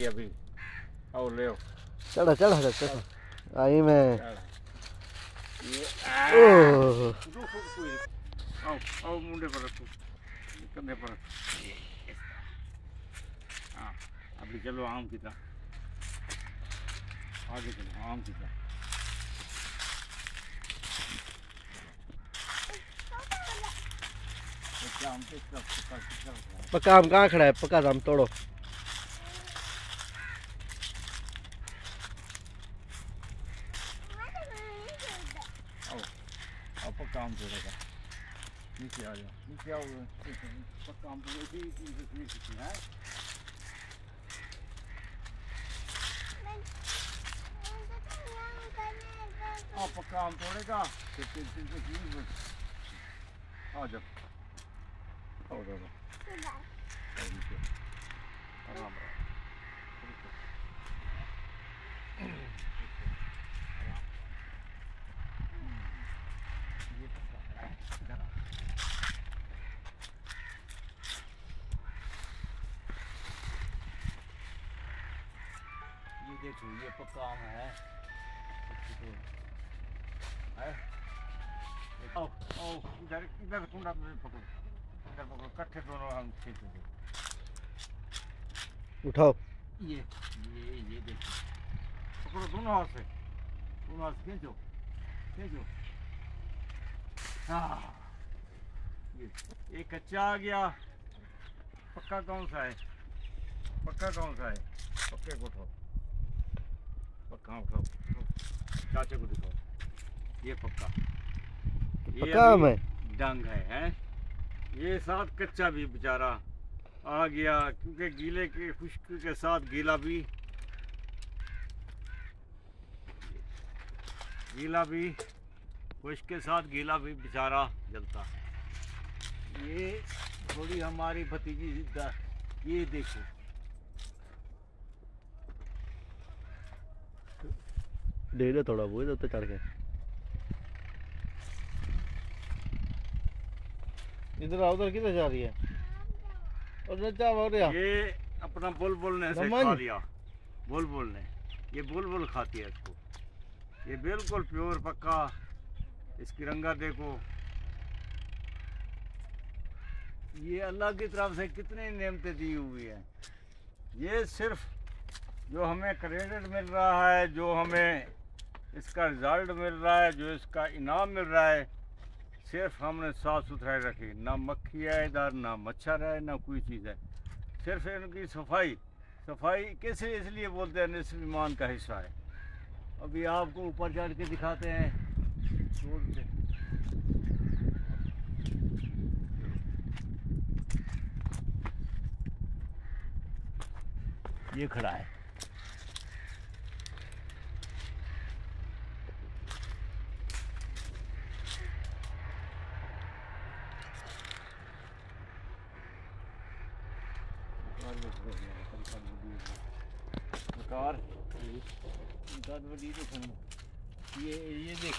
अभी आओ ले चढ़ा चढ़ा चढ़ा आई मैं आओ आओ मुंडे पर रखो कंधे पर हाँ अभी चलो आम की तरह आगे चलो आम की तरह पक्का आम कहाँ खड़ा है? पक्का आम तोड़ो। पक्का आम तोड़ेगा नीचे आ जाओ नीचे आओ पक्का आम तोड़ेगी है पक्का आम तोड़ेगा आ जाओ आराम ये देखो ये पक्का आम है आओ आओ इधर इधर कुंडा पकड़ो इधर पकड़ो इकट्ठे दोनों हम खींचेंगे उठाओ ये देखो पकड़ो दोनों हाथ से खींचो खींचो हाँ ये कच्चा आ गया पक्का कौन सा है पक्का कौन सा है पक्के को उठाओ पक्का उठाओ चाचे को दिखाओ ये पक्का आम है डंग है ये साथ कच्चा भी बेचारा आ गया क्योंकि गीले के खुश्क के साथ गीला भी खुश्क के साथ गीला भी बेचारा जलता। ये थोड़ी हमारी भतीजी जिद्दा ये देखो दे दे थोड़ा वो तो चढ़ के इधर आओ। उधर किधर जा रही है? और जा हो रहा ये अपना बुलबुल ने से खा लिया बुलबुल ने ये बुलबुल खाती है इसको ये बिल्कुल प्योर पक्का इसकी रंगा देखो ये अल्लाह की तरफ से कितनी नेमतें दी हुई है। ये सिर्फ जो हमें क्रेडिट मिल रहा है जो हमें इसका रिजल्ट मिल रहा है जो इसका इनाम मिल रहा है सिर्फ हमने साफ़ सुथराई रखी ना मक्खी है इधर ना मच्छर है ना कोई चीज़ है सिर्फ इनकी सफाई कैसे इसलिए बोलते हैं निस्फ़ ईमान का हिस्सा है। अभी आपको ऊपर चढ़ के दिखाते हैं छोड़ के ये खड़ा है ये देख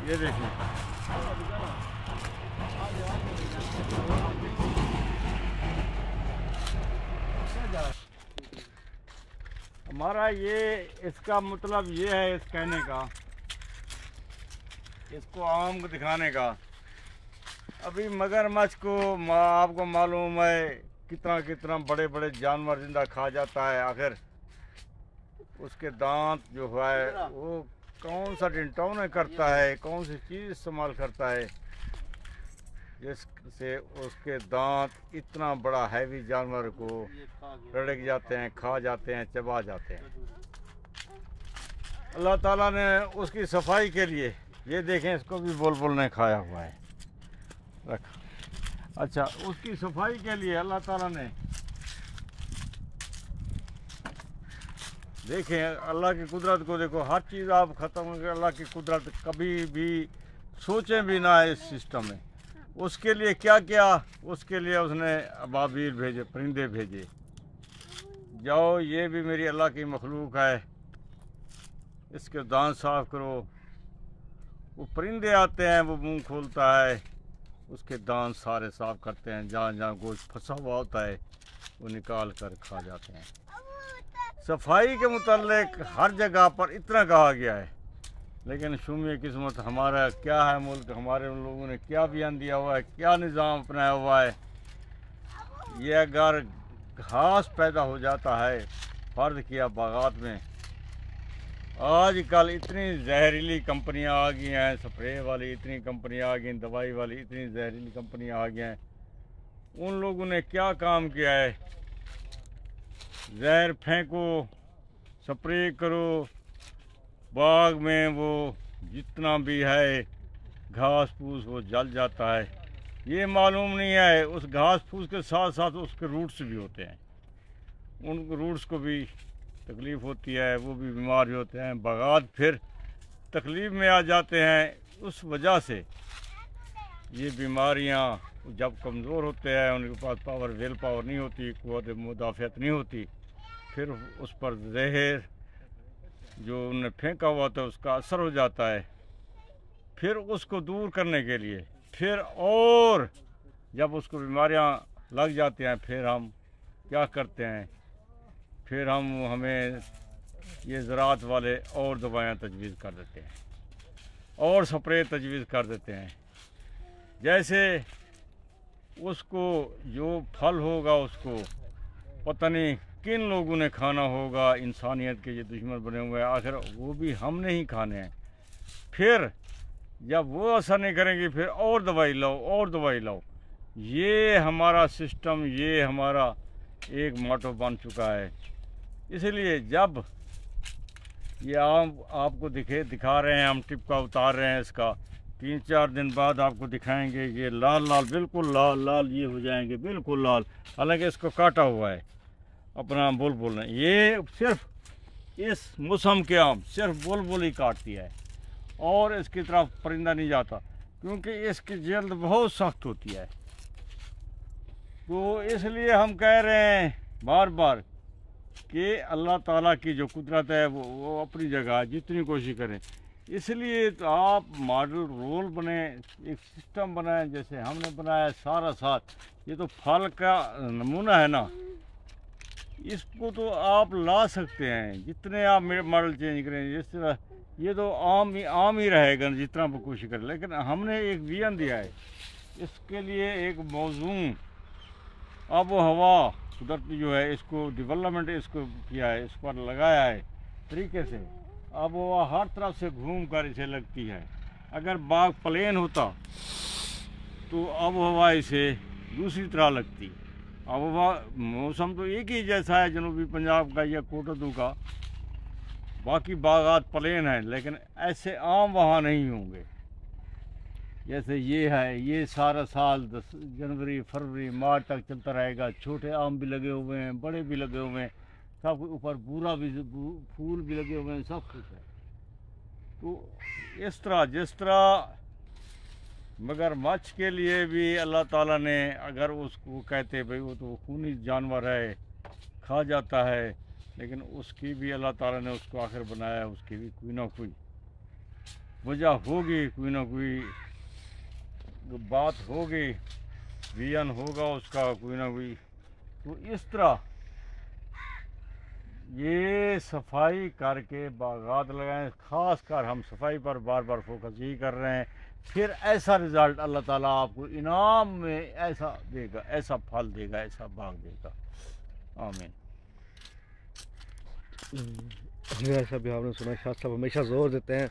ये देखिए हमारा ये इसका मतलब ये है इस कहने का इसको आम को दिखाने का। अभी मगरमच्छ को आपको मालूम है कितना बड़े बड़े जानवर जिंदा खा जाता है आखिर उसके दांत जो है वो कौन सा डिंटौने करता है कौन सी चीज़ इस्तेमाल करता है जिससे उसके दांत इतना बड़ा हैवी जानवर को रड़क जाते हैं खा जाते हैं चबा जाते हैं। अल्लाह ताला ने उसकी सफाई के लिए ये देखें इसको भी बुलबुल ने खाया हुआ है रख अच्छा उसकी सफाई के लिए अल्लाह ताला ने देखें अल्लाह की कुदरत को देखो हर चीज़ आप ख़त्म हो गई अल्लाह की कुदरत कभी भी सोचें भी ना इस सिस्टम में उसके लिए क्या किया उसके लिए उसने अबाबील भेजे परिंदे भेजे जाओ, ये भी मेरी अल्लाह की मखलूक है, इसके दांत साफ करो। वो परिंदे आते हैं, वो मुंह खोलता है, उसके दांत सारे साफ करते हैं, जहाँ जहाँ गोश्त फंसा हुआ होता है वो निकाल कर खा जाते हैं। सफाई के मुताल्लिक हर जगह पर इतना कहा गया है, लेकिन शुम्य किस्मत हमारा क्या है, मुल्क हमारे उन लोगों ने क्या बयान दिया हुआ है, क्या निज़ाम अपनाया हुआ है। ये अगर घास पैदा हो जाता है फर्द किया बागात में, आजकल इतनी जहरीली कंपनियां आ गई हैं, स्प्रे वाली इतनी कंपनियां आ गई, दवाई वाली इतनी जहरीली कंपनियां आ गई हैं। उन लोगों ने क्या काम किया है, जहर फेंको, स्प्रे करो, बाग में वो जितना भी है घास फूस वो जल जाता है। ये मालूम नहीं है उस घास फूस के साथ साथ उसके रूट्स भी होते हैं, उन रूट्स को भी तकलीफ़ होती है, वो भी बीमार भी होते हैं। बागात फिर तकलीफ़ में आ जाते हैं। उस वजह से ये बीमारियां जब कमज़ोर होते हैं, उनके पास पावर विल पावर नहीं होती, क़ुव्वत मुदाफ़ियत नहीं होती, फिर उस पर जहर जो उन्हें फेंका हुआ था उसका असर हो जाता है। फिर उसको दूर करने के लिए फिर और जब उसको बीमारियां लग जाती हैं, फिर हम क्या करते हैं, फिर हमें ये ज़राअत वाले और दवाएं तजवीज़ कर देते हैं और स्प्रे तजवीज़ कर देते हैं। जैसे उसको जो फल होगा उसको पता नहीं किन लोगों ने खाना होगा, इंसानियत के ये दुश्मन बने हुए हैं, आखिर वो भी हमने ही खाने हैं। फिर जब वो असर नहीं करेंगे फिर और दवाई लाओ और दवाई लाओ। ये हमारा सिस्टम, ये हमारा एक मोटो बन चुका है। इसलिए जब ये आपको दिखा रहे हैं, हम टिप का उतार रहे हैं, इसका 3-4 दिन बाद आपको दिखाएंगे ये लाल लाल, बिल्कुल लाल लाल ये हो जाएंगे, बिल्कुल लाल। हालांकि इसको काटा हुआ है अपना बुलबुल ने। ये सिर्फ इस मौसम के आम सिर्फ बुलबुल ही काटती है और इसकी तरफ परिंदा नहीं जाता, क्योंकि इसकी जल्द बहुत सख्त होती है। तो इसलिए हम कह रहे हैं बार बार कि अल्लाह ताला की जो कुदरत है वो अपनी जगह, जितनी कोशिश करें। इसलिए तो आप मॉडल रोल बने, एक सिस्टम बनाएं जैसे हमने बनाया सारा साथ। ये तो फल का नमूना है ना, इसको तो आप ला सकते हैं जितने आप मॉडल चेंज करें। जिस तरह ये तो आम ही रहेगा जितना आप कोशिश करें, लेकिन हमने एक विजन दिया है इसके लिए, एक मौजूद आबो हवा कुदरती जो है इसको डेवलपमेंट इसको किया है, इस पर लगाया है तरीके से। अब वो हर तरफ से घूम कर इसे लगती है। अगर बाग प्लेन होता तो अब हवा इसे दूसरी तरह लगती। अब हवा मौसम तो एक ही जैसा है जनूबी पंजाब का या कोटदू का, बाकी बागात प्लेन है, लेकिन ऐसे आम वहाँ नहीं होंगे जैसे ये है। ये सारा साल 10 जनवरी फरवरी मार्च तक चलता रहेगा। छोटे आम भी लगे हुए हैं, बड़े भी लगे हुए हैं, सब ऊपर बूरा भी, फूल भी लगे हुए हैं, सब कुछ है। तो इस तरह जिस तरह मगरमच्छ के लिए भी अल्लाह ताला ने, अगर उसको कहते भाई वो तो खूनी जानवर है खा जाता है, लेकिन उसकी भी अल्लाह ताला ने उसको आखिर बनाया, उसकी भी कोई ना कोई वजह होगी, कोई ना कोई बात होगी, विजन होगा उसका कोई ना कोई। तो इस तरह ये सफाई करके बागात लगाएं। ख़ास कर हम सफाई पर बार बार फोकस यही कर रहे हैं, फिर ऐसा रिज़ल्ट अल्लाह ताला आपको इनाम में ऐसा देगा, ऐसा फल देगा, ऐसा बाग देगा। आमीन। जैसा भी आपने सुना, शाह साहब हमेशा जोर देते हैं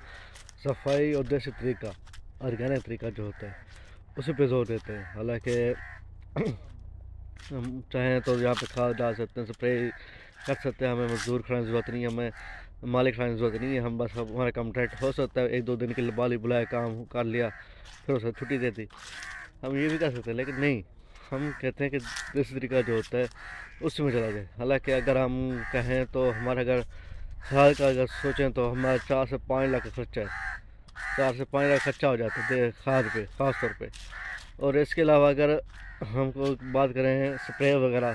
सफाई और देसी तरीका, ऑर्गेनिक तरीका जो होता है उसी पे जोर देते हैं। हालांकि हम चाहें तो यहाँ पे खाद डाल सकते हैं, स्प्रे कर सकते हैं, हमें मजदूर खड़ाने की ज़रूरत नहीं है, हमें मालिक खड़ाने की ज़रूरत नहीं है। हम बस हमारा कॉन्ट्रैक्ट हो सकता है, 1-2 दिन के लिए बाली बुलाया, काम कर लिया, फिर उसे छुट्टी दे दी, हम ये भी कर सकते हैं। लेकिन नहीं, हम कहते हैं कि देसी तरीका जो होता है उसी में चला जाए। हालांकि अगर हम कहें तो हमारा अगर साल का अगर सोचें तो हमारा 4 से 5 लाख का खर्चा है, 4 से 5 लाख खर्चा हो जाता है खाद पे ख़ास तौर पे। और इसके अलावा अगर हमको बात करें स्प्रे वगैरह,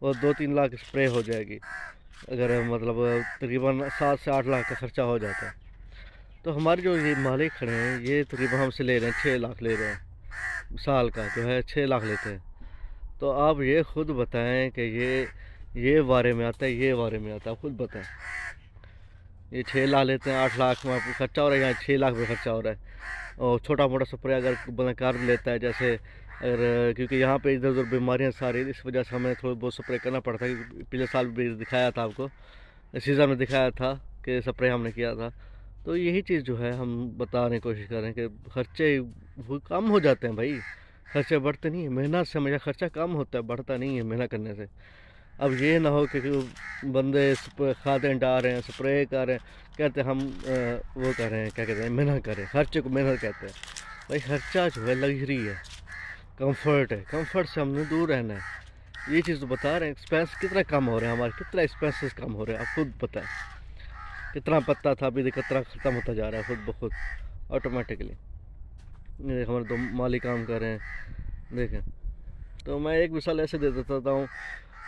वो 2-3 लाख स्प्रे हो जाएगी, अगर मतलब तकरीबन 7 से 8 लाख का ख़र्चा हो जाता है। तो हमारे जो ये मालिक खड़े हैं ये तकरीबन हमसे ले रहे हैं 6 लाख ले रहे हैं, साल का जो है 6 लाख लेते हैं। तो आप ये ख़ुद बताएं कि ये वारे में आता है, ये वारे में आता है, खुद बताएं। ये 6 लाख लेते हैं, 8 लाख में आपको खर्चा हो रहा है, यहाँ 6 लाख में खर्चा हो रहा है। और छोटा मोटा स्प्रे अगर बंदा कर लेता है, जैसे अगर क्योंकि यहाँ पे इधर उधर बीमारियाँ सारी, इस वजह से हमें थोड़ा बहुत स्प्रे करना पड़ता है। पिछले साल भी दिखाया था आपको, सीज़न में दिखाया था कि स्प्रे हमने किया था। तो यही चीज़ जो है हम बताने की कोशिश कर रहे हैं कि खर्चे वो कम हो जाते हैं भाई, खर्चे बढ़ते नहीं है। मेहनत से हमेशा खर्चा कम होता है, बढ़ता नहीं है मेहनत करने से। अब ये ना हो कि बंदे खादें डाल रहे हैं, स्प्रे कर रहे हैं, कहते हैं हम वो कर रहे हैं, क्या कहते हैं, मेहनत कर रहे हैं। खर्चे को मेहनत कहते हैं भाई। खर्चा जो है लग्जरी है, कंफर्ट है, कंफर्ट से हमने दूर रहना है। ये चीज़ तो बता रहे हैं। एक्सपेंस कितना कम हो रहा है हमारे, कितना एक्सपेंसेस कम हो रहे हैं, आप खुद बताएं। कितना पत्ता था अभी कितना ख़त्म होता जा रहा है खुद ब खुद ऑटोमेटिकली। हमारे 2 माली काम कर रहे हैं, देखें। तो मैं एक मिसाल ऐसे दे देता हूँ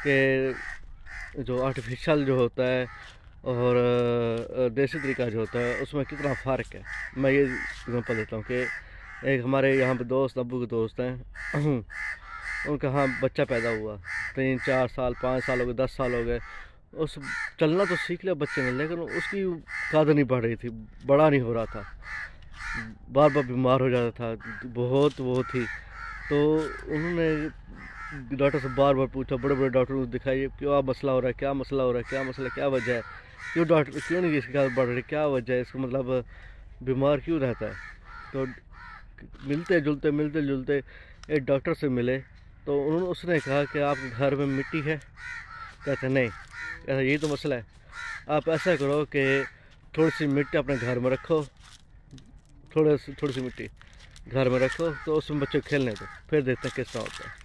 कि जो आर्टिफिशियल जो होता है और देसी तरीका जो होता है उसमें कितना फ़र्क है। मैं ये एग्जांपल देता हूँ कि एक हमारे यहाँ पे दोस्त, अब्बू के दोस्त हैं, उनका हाँ बच्चा पैदा हुआ, 3-4 साल 5 साल हो गए, 10 साल हो गए। उस चलना तो सीख लिया बच्चे ने, लेकिन उसकी कद नहीं बढ़ रही थी, बड़ा नहीं हो रहा था, बार बार बीमार हो जाता था, बहुत वो थी। तो उन्होंने डॉक्टर से बार बार पूछा, बड़े बड़े डॉक्टर को दिखाइए, क्या मसला हो रहा है, क्या मसला हो रहा है, क्या मसला, क्या वजह है, क्यों डॉक्टर, क्यों नहीं इसकी कद बढ़ रही, क्या वजह है, इसका मतलब बीमार क्यों रहता है। तो मिलते जुलते एक डॉक्टर से मिले। तो उसने कहा कि आपके घर में मिट्टी है? कहते नहीं। कहते यही तो मसला है, आप ऐसा करो कि थोड़ी सी मिट्टी अपने घर में रखो, थोड़ी सी मिट्टी घर में रखो, तो उसमें बच्चे खेलने दो, फिर देखते हैं किस तरह होता है।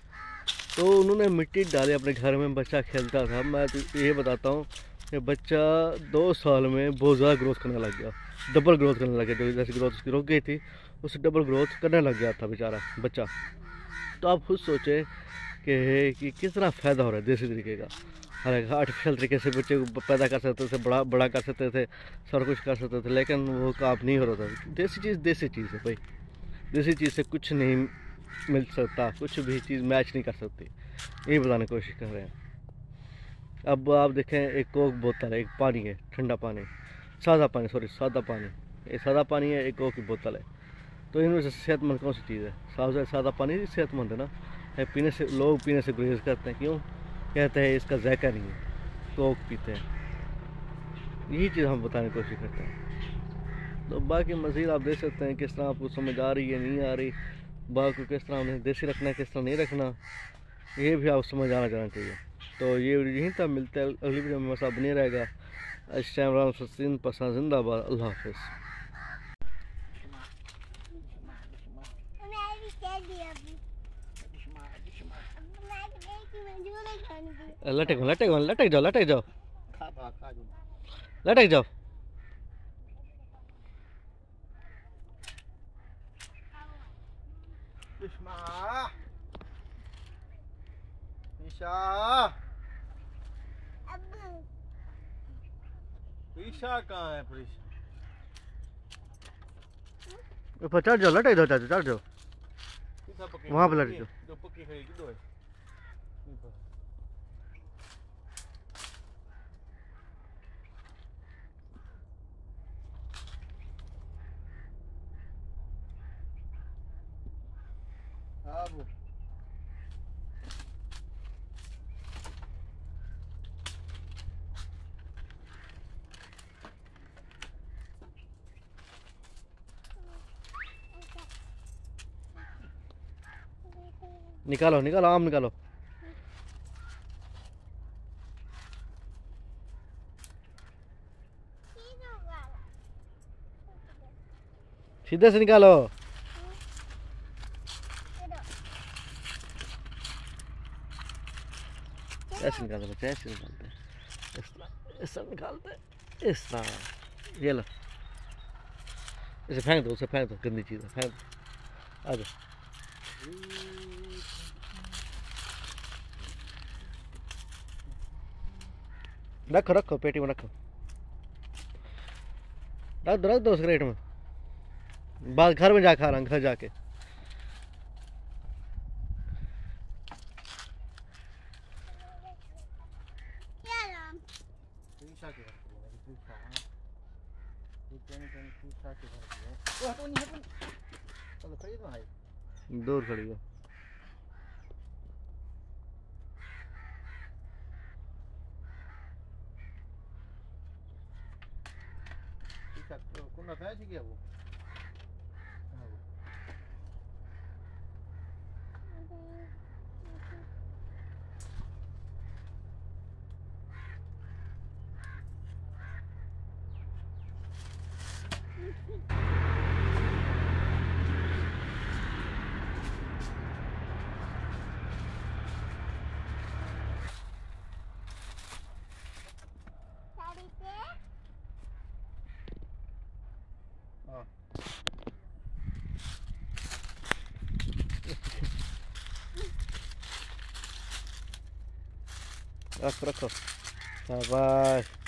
तो उन्होंने मिट्टी डाली अपने घर में, बच्चा खेलता था। मैं तो ये बताता हूँ कि बच्चा 2 साल में बहुत ज़्यादा ग्रोथ करने लग गया, डबल ग्रोथ करने लग गया। जो जैसे ग्रोथ उसकी रुक गई थी, उससे डबल ग्रोथ करने लग गया था बेचारा बच्चा। तो आप खुद सोचें कि कितना फ़ायदा हो रहा है देसी तरीके का। हालांकि आर्टिफिशियल तरीके से बच्चे को पैदा कर सकते थे, बड़ा कर सकते थे, सब कुछ कर सकते थे, लेकिन वो काम नहीं हो रहा था। देसी चीज़ है भाई, देसी चीज़ से कुछ नहीं मिल सकता, कुछ भी चीज़ मैच नहीं कर सकती, यही बताने की कोशिश कर रहे हैं। अब आप देखें, एक कोक बोतल है, एक पानी है, ठंडा पानी, सादा पानी, एक सादा पानी है, एक कोक की बोतल है। तो इनमें से सेहतमंद कौन सी चीज़ है? सादा पानी ही सेहतमंद है ना। पीने से लोग गुरेज करते हैं, क्यों? कहते हैं इसका जायका नहीं है, कोक पीते हैं। यही चीज़ हम बताने की कोशिश करते हैं। तो बाकी मज़ीद आप देख सकते हैं किस तरह आपको समझ आ रही है, नहीं आ रही, बाग को किस तरह उन्हें देसी रखना है, किस तरह नहीं रखना, ये भी आप समझ आना जाना चाहिए। तो ये यहीं तक मिलता है, अगली वीडियो में मसा बने रहेगा। इस टाइम फलस्तीन पसंद जिंदाबाद। अल्लाह हाफिज़। लटक जाओ, लटक जाओ। पीछा कहाँ है? ऊपर चढ़ जाओ, लटक जाओ, चढ़ जाओ, वहाँ पे लटक जाओ। निकालो आम निकालो। सीधे से निकालो। ऐसे निकालते बच्चे, ऐसे निकालते हैं, निकालते हैं इस तरह। ये लो, इसे फेंक दो, उसे फेंक दो, गंदी चीज़ है, फेंक दो। आ जाओ। रखो रखो पेटी में रखो, रख दो उस क्रेट में, बाद घर में जा खा रहा, घर जाके। दूर खड़ी है। कुन्ना पैसे क्या वो रखो रखो, शाबाश।